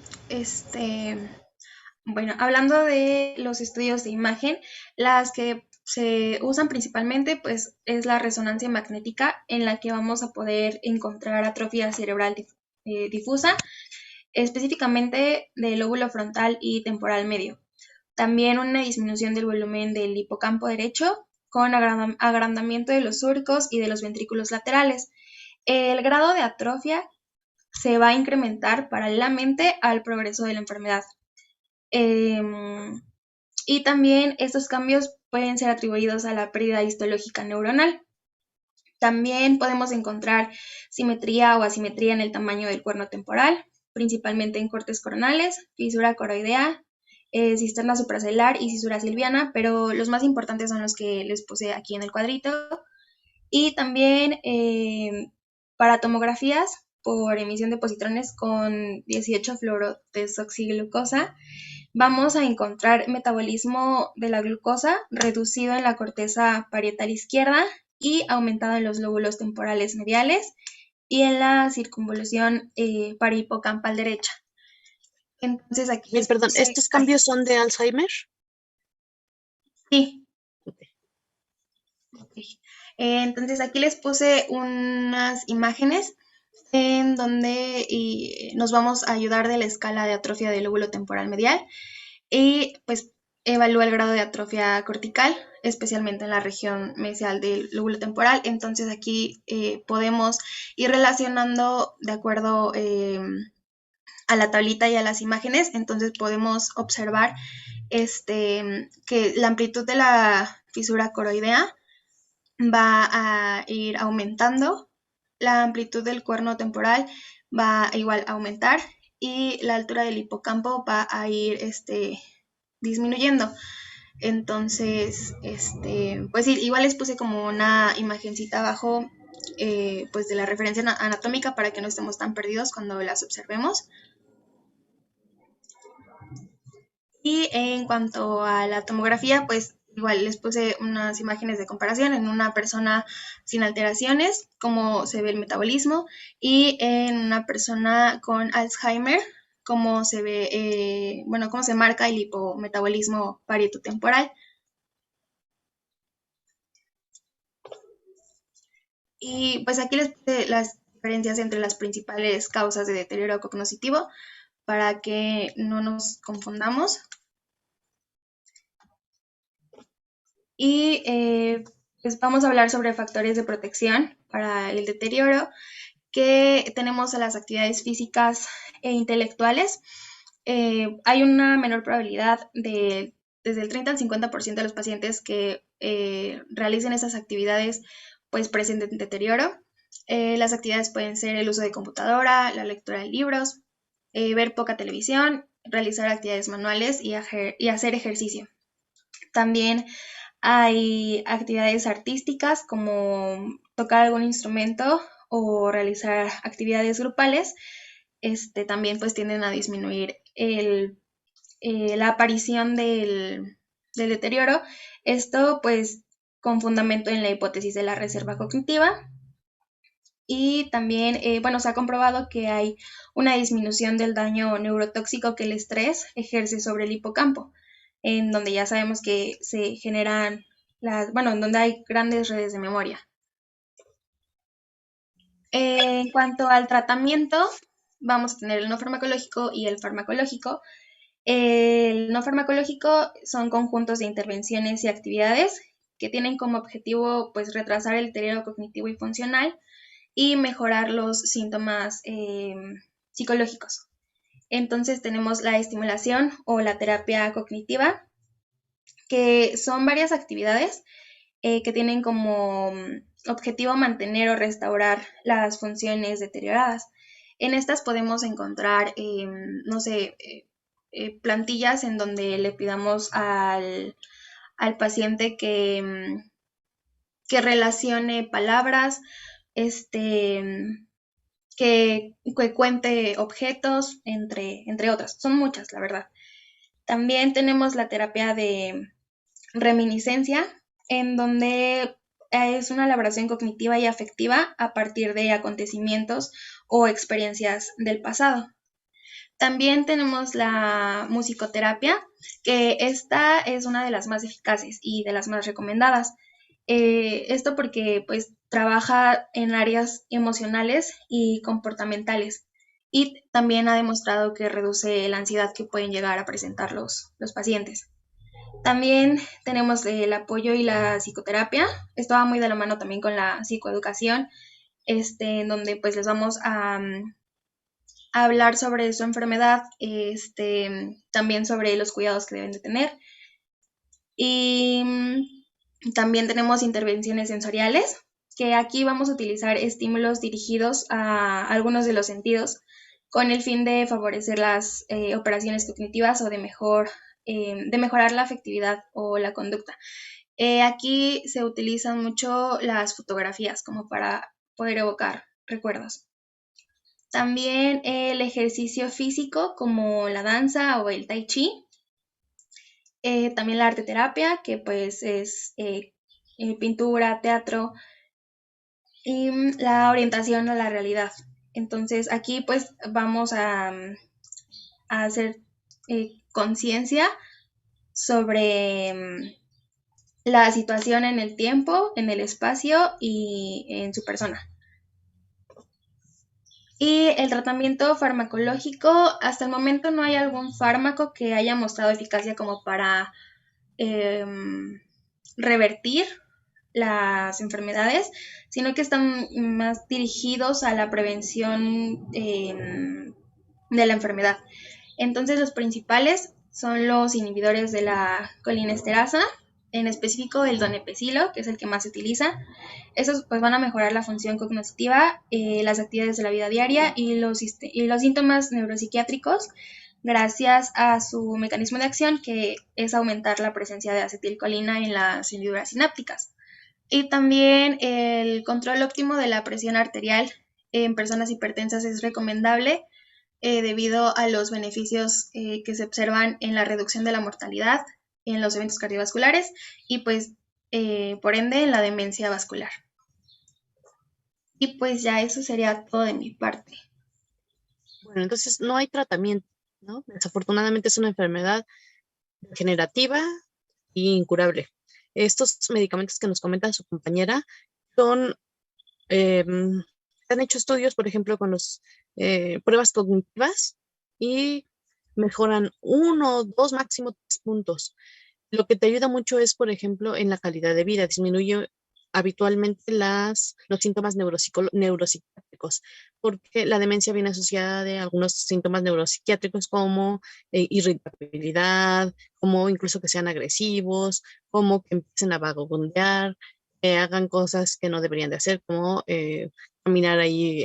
bueno, hablando de los estudios de imagen, las que se usan principalmente, pues, es la resonancia magnética, en la que vamos a poder encontrar atrofia cerebral difusa, específicamente del lóbulo frontal y temporal medio. También una disminución del volumen del hipocampo derecho, con agrandamiento de los surcos y de los ventrículos laterales. El grado de atrofia se va a incrementar paralelamente al progreso de la enfermedad. Y también estos cambios pueden ser atribuidos a la pérdida histológica neuronal. También podemos encontrar simetría o asimetría en el tamaño del cuerno temporal, principalmente en cortes coronales, fisura coroidea, cisterna supracelular y cisura silviana, pero los más importantes son los que les puse aquí en el cuadrito. Y también para tomografías por emisión de positrones con 18-fluorodesoxiglucosa, vamos a encontrar metabolismo de la glucosa reducido en la corteza parietal izquierda y aumentado en los lóbulos temporales mediales y en la circunvolución parihipocampal derecha. Entonces aquí Bien, perdón, ¿estos cambios son de Alzheimer? Sí. Okay. Entonces aquí les puse unas imágenes en donde nos vamos a ayudar de la escala de atrofia del lóbulo temporal medial y pues evalúa el grado de atrofia cortical, especialmente en la región mesial del lóbulo temporal. Entonces aquí podemos ir relacionando de acuerdo a la tablita y a las imágenes. Entonces podemos observar que la amplitud de la fisura coroidea va a ir aumentando, la amplitud del cuerno temporal va a igual aumentar y la altura del hipocampo va a ir disminuyendo. Entonces, pues sí, igual les puse como una imagencita abajo pues de la referencia anatómica para que no estemos tan perdidos cuando las observemos. Y en cuanto a la tomografía, pues igual les puse unas imágenes de comparación en una persona sin alteraciones, cómo se ve el metabolismo, y en una persona con Alzheimer, cómo se ve, cómo se marca el hipometabolismo parietotemporal. Y pues aquí les puse las diferencias entre las principales causas de deterioro cognitivo para que no nos confundamos. Y pues vamos a hablar sobre factores de protección para el deterioro, que tenemos a las actividades físicas e intelectuales. Hay una menor probabilidad de desde el 30 al 50% de los pacientes que realicen esas actividades pues presenten deterioro. Las actividades pueden ser el uso de computadora, la lectura de libros, ver poca televisión, realizar actividades manuales y hacer ejercicio. También hay actividades artísticas como tocar algún instrumento o realizar actividades grupales. También pues tienden a disminuir la aparición del deterioro. Esto pues con fundamento en la hipótesis de la reserva cognitiva. Y también, se ha comprobado que hay una disminución del daño neurotóxico que el estrés ejerce sobre el hipocampo, en donde ya sabemos que se generan en donde hay grandes redes de memoria. En cuanto al tratamiento, vamos a tener el no farmacológico y el farmacológico. El no farmacológico son conjuntos de intervenciones y actividades que tienen como objetivo pues retrasar el deterioro cognitivo y funcional y mejorar los síntomas psicológicos. Entonces tenemos la estimulación o la terapia cognitiva, que son varias actividades que tienen como objetivo mantener o restaurar las funciones deterioradas. En estas podemos encontrar, plantillas en donde le pidamos al paciente que relacione palabras, que cuente objetos, entre otras. Son muchas, la verdad. También tenemos la terapia de reminiscencia, en donde es una elaboración cognitiva y afectiva a partir de acontecimientos o experiencias del pasado. También tenemos la musicoterapia, que esta es una de las más eficaces y de las más recomendadas. Esto porque pues trabaja en áreas emocionales y comportamentales y también ha demostrado que reduce la ansiedad que pueden llegar a presentar los pacientes. También tenemos el apoyo y la psicoterapia. Esto va muy de la mano también con la psicoeducación, en donde pues les vamos a hablar sobre su enfermedad, también sobre los cuidados que deben de tener. Y también tenemos intervenciones sensoriales, que aquí vamos a utilizar estímulos dirigidos a algunos de los sentidos con el fin de favorecer las operaciones cognitivas o de mejorar la afectividad o la conducta. Aquí se utilizan mucho las fotografías como para poder evocar recuerdos. También el ejercicio físico como la danza o el tai chi. También la arte terapia, que pues es pintura, teatro y la orientación a la realidad. Entonces aquí pues vamos a hacer conciencia sobre la situación en el tiempo, en el espacio y en su persona. Y el tratamiento farmacológico, hasta el momento no hay algún fármaco que haya mostrado eficacia como para revertir las enfermedades, sino que están más dirigidos a la prevención de la enfermedad. Entonces los principales son los inhibidores de la colinesterasa, en específico el donepezilo, que es el que más se utiliza. Esos pues van a mejorar la función cognitiva, las actividades de la vida diaria y los síntomas neuropsiquiátricos gracias a su mecanismo de acción, que es aumentar la presencia de acetilcolina en las hendiduras sinápticas. Y también el control óptimo de la presión arterial en personas hipertensas es recomendable debido a los beneficios que se observan en la reducción de la mortalidad, en los eventos cardiovasculares y pues por ende en la demencia vascular. Y pues ya eso sería todo de mi parte. Bueno, entonces no hay tratamiento, ¿no? Desafortunadamente es una enfermedad degenerativa e incurable. Estos medicamentos que nos comenta su compañera son, han hecho estudios, por ejemplo, con las pruebas cognitivas y mejoran 1, 2, máximo 3 puntos. Lo que te ayuda mucho es, por ejemplo, en la calidad de vida. Disminuye habitualmente los síntomas neuropsiquiátricos, porque la demencia viene asociada de algunos síntomas neuropsiquiátricos como irritabilidad, como incluso que sean agresivos, como que empiecen a vagabundear, que hagan cosas que no deberían de hacer, como caminar ahí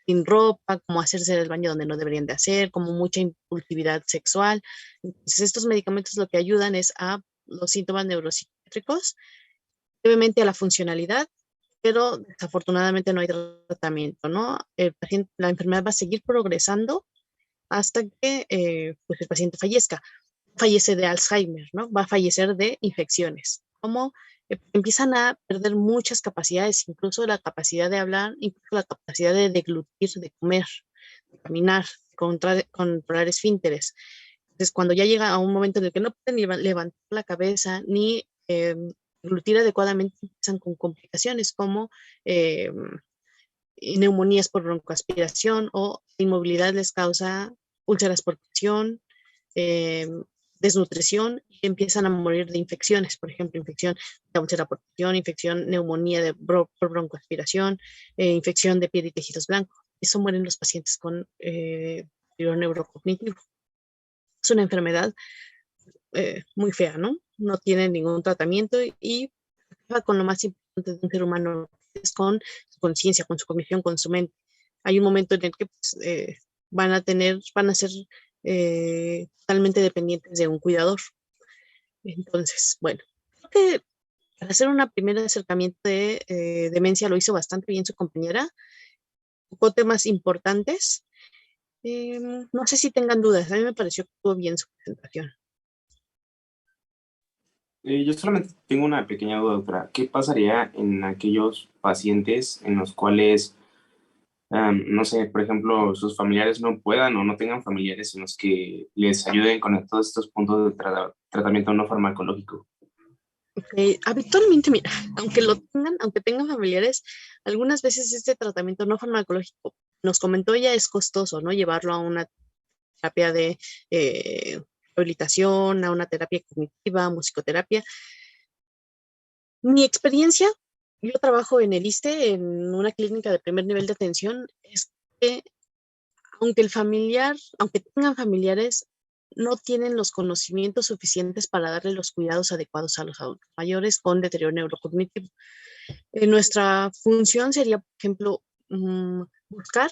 sin ropa, como hacerse el baño donde no deberían de hacer, como mucha impulsividad sexual. Entonces, estos medicamentos lo que ayudan es a los síntomas neuropsiquiátricos, brevemente a la funcionalidad, pero desafortunadamente no hay tratamiento, ¿no? La enfermedad va a seguir progresando hasta que pues el paciente fallezca. Fallece de Alzheimer, ¿no? Va a fallecer de infecciones. Como empiezan a perder muchas capacidades, incluso la capacidad de hablar, incluso la capacidad de deglutir, de comer, de caminar, controlar esfínteres. Entonces, cuando ya llega a un momento en el que no pueden levantar la cabeza ni deglutir adecuadamente, empiezan con complicaciones como neumonías por broncoaspiración o inmovilidad les causa úlceras por presión, desnutrición y empiezan a morir de infecciones, por ejemplo, infección de úlcera por presión, infección, neumonía por broncoaspiración, infección de piel y tejidos blancos. Eso mueren los pacientes con deterioro neurocognitivo. Es una enfermedad muy fea, ¿no? No tiene ningún tratamiento y va con lo más importante de un ser humano, es con su conciencia, con su cognición, con su mente. Hay un momento en el que pues, van a ser totalmente dependientes de un cuidador. Entonces, bueno, creo que para hacer un primer acercamiento de demencia lo hizo bastante bien su compañera. Tocó temas importantes. No sé si tengan dudas, a mí me pareció que estuvo bien su presentación. Yo solamente tengo una pequeña duda, doctora. ¿Qué pasaría en aquellos pacientes en los cuales, no sé, por ejemplo, sus familiares no puedan o no tengan familiares en los que les ayuden con todos estos puntos de tratamiento no farmacológico? Habitualmente, mira, aunque tengan familiares, algunas veces este tratamiento no farmacológico, nos comentó ella, es costoso, ¿no? Llevarlo a una terapia de rehabilitación, a una terapia cognitiva, musicoterapia. Mi experiencia, yo trabajo en el ISSSTE, en una clínica de primer nivel de atención, es que aunque tengan familiares, no tienen los conocimientos suficientes para darle los cuidados adecuados a los adultos mayores con deterioro neurocognitivo. Nuestra función sería, por ejemplo, buscar,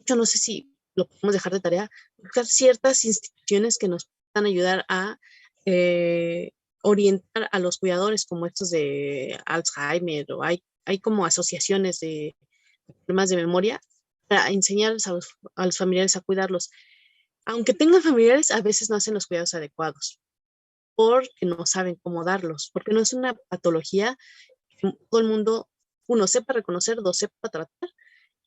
yo no sé si lo podemos dejar de tarea, buscar ciertas instituciones que nos puedan ayudar a orientar a los cuidadores como estos de Alzheimer, o hay como asociaciones de problemas de memoria para enseñar a los familiares a cuidarlos. Aunque tengan familiares, a veces no hacen los cuidados adecuados porque no saben cómo darlos, porque no es una patología que todo el mundo, uno, sepa reconocer, dos, sepa tratar,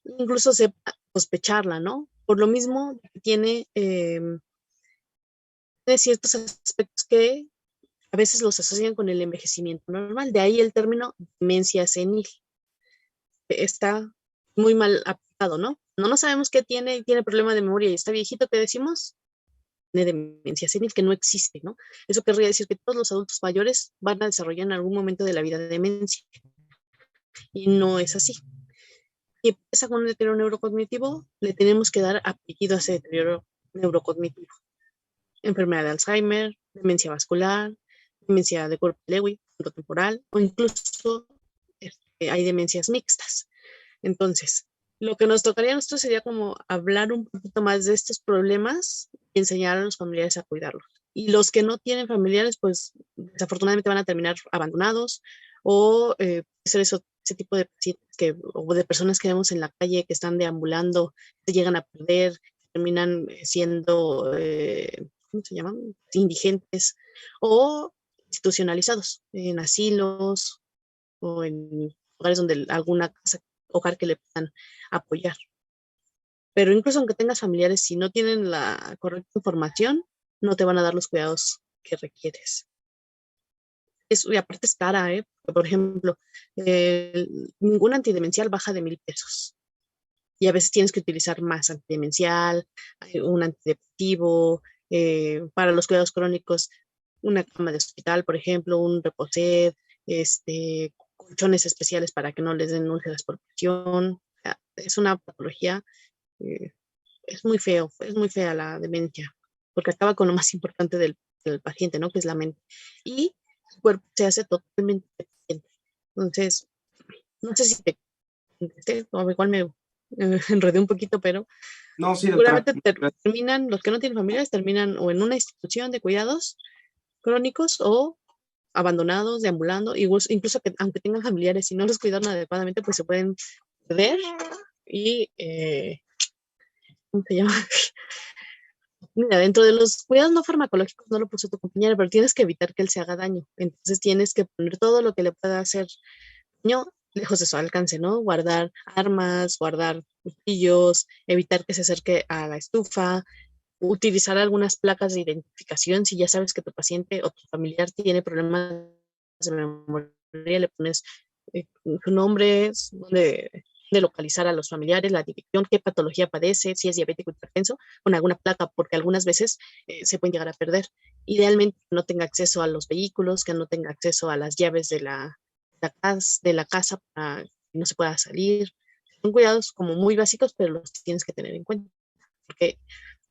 incluso sepa sospecharla, ¿no? Por lo mismo que tiene ciertos aspectos que a veces los asocian con el envejecimiento normal, de ahí el término demencia senil. Está muy mal aplicado, ¿no? No sabemos qué tiene problema de memoria y está viejito, ¿qué decimos? Tiene demencia senil, que no existe, ¿no? Eso querría decir que todos los adultos mayores van a desarrollar en algún momento de la vida demencia, y no es así. Y empieza con un deterioro neurocognitivo, le tenemos que dar apellido a ese deterioro neurocognitivo. Enfermedad de Alzheimer, demencia vascular, demencia de Korp-Lewy, frontotemporal, o incluso hay demencias mixtas. Entonces, lo que nos tocaría a nosotros sería como hablar un poquito más de estos problemas y enseñar a los familiares a cuidarlos. Y los que no tienen familiares, pues desafortunadamente van a terminar abandonados, o ser ese tipo de pacientes o de personas que vemos en la calle que están deambulando, se llegan a perder, terminan siendo, ¿cómo se llaman? Indigentes, o institucionalizados en asilos o en lugares donde alguna casa, hogar que le puedan apoyar. Pero incluso aunque tengas familiares, si no tienen la correcta información, no te van a dar los cuidados que requieres. Y aparte es cara, ¿eh? Por ejemplo, ningún antidemencial baja de 1,000 pesos. Y a veces tienes que utilizar más antidemencial, un antidepresivo, para los cuidados crónicos, una cama de hospital, por ejemplo, un Reposet, colchones especiales para que no les den úlceras por presión. Es una patología, eh, es muy fea la demencia, porque acaba con lo más importante del paciente, ¿no? Que es la mente. Y el cuerpo se hace totalmente dependiente. Entonces, no sé si te contesté, o igual me enredé un poquito, pero No, sí, doctora. seguramente terminan, los que no tienen familiares terminan o en una institución de cuidados crónicos o abandonados, deambulando, incluso que aunque tengan familiares y no los cuidan adecuadamente, pues se pueden perder y, ¿cómo se llama? Mira, dentro de los cuidados no farmacológicos, no lo puso tu compañera, pero tienes que evitar que él se haga daño. Entonces tienes que poner todo lo que le pueda hacer daño lejos de su alcance, ¿no? Guardar armas, guardar cuchillos, evitar que se acerque a la estufa, utilizar algunas placas de identificación. Si ya sabes que tu paciente o tu familiar tiene problemas de memoria, le pones su nombre, de localizar a los familiares, la dirección, qué patología padece, si es diabético, hipertenso, con alguna placa, porque algunas veces se pueden llegar a perder. Idealmente no tenga acceso a los vehículos, que no tenga acceso a las llaves de la casa para que no se pueda salir. Son cuidados como muy básicos, pero los tienes que tener en cuenta, porque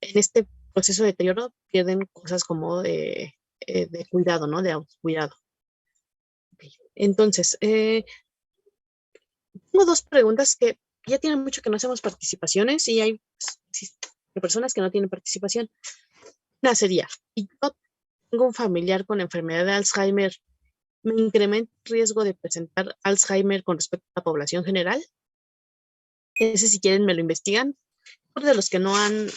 en este proceso de deterioro pierden cosas como de cuidado, ¿no? De autocuidado. Entonces, tengo dos preguntas que ya tienen mucho que no hacemos participaciones y hay personas que no tienen participación. Una sería, si yo tengo un familiar con enfermedad de Alzheimer, ¿me incrementa el riesgo de presentar Alzheimer con respecto a la población general? Ese, si quieren, me lo investigan. Por de los que no han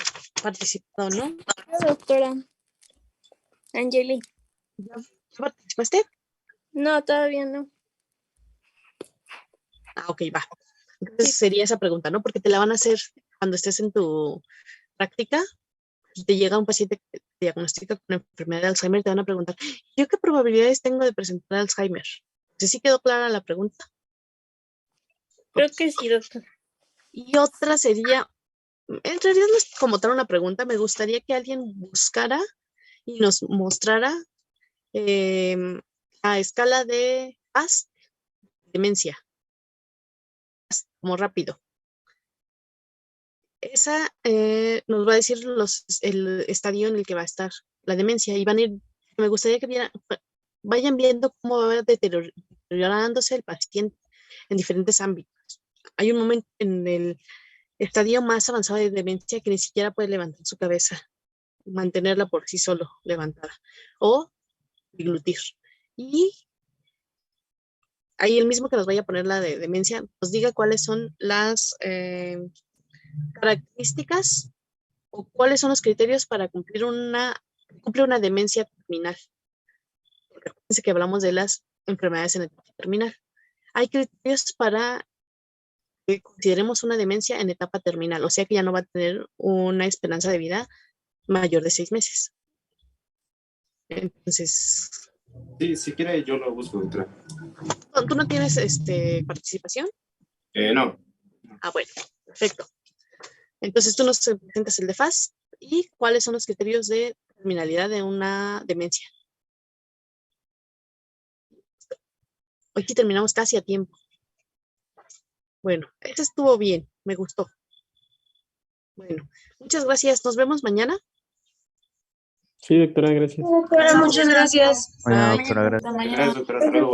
participado, ¿no? Hola, doctora. Angeli. ¿Ya participaste? No, todavía no. Ah, ok, va. Entonces sería esa pregunta, ¿no? Porque te la van a hacer cuando estés en tu práctica y te llega un paciente que te diagnostica con enfermedad de Alzheimer, te van a preguntar, ¿yo qué probabilidades tengo de presentar Alzheimer? ¿Sí quedó clara la pregunta? Creo que sí, doctor. Y otra sería, en realidad no es como tal una pregunta, me gustaría que alguien buscara y nos mostrara la escala de PAS, demencia, como rápido. Esa nos va a decir el estadio en el que va a estar la demencia y me gustaría que vayan viendo cómo va deteriorándose el paciente en diferentes ámbitos. Hay un momento en el estadio más avanzado de demencia que ni siquiera puede levantar su cabeza, mantenerla por sí solo levantada. O deglutir. Y ahí el mismo que nos vaya a poner la de demencia, nos diga cuáles son las características o cuáles son los criterios para cumplir una demencia terminal. Porque acuérdense que hablamos de las enfermedades en etapa terminal. Hay criterios para que consideremos una demencia en etapa terminal, o sea que ya no va a tener una esperanza de vida mayor de 6 meses. Entonces, Sí, si quiere yo lo busco, doctora. ¿tú no tienes participación? No. Ah, bueno, perfecto. Entonces tú nos presentas el de FAS y cuáles son los criterios de terminalidad de una demencia. Hoy sí terminamos casi a tiempo. Bueno, eso estuvo bien, me gustó. Bueno, muchas gracias. Nos vemos mañana. Sí, doctora, gracias. Muchas gracias. Bueno, Bye. doctora, gracias. Hasta mañana. Gracias, doctora. Hasta luego.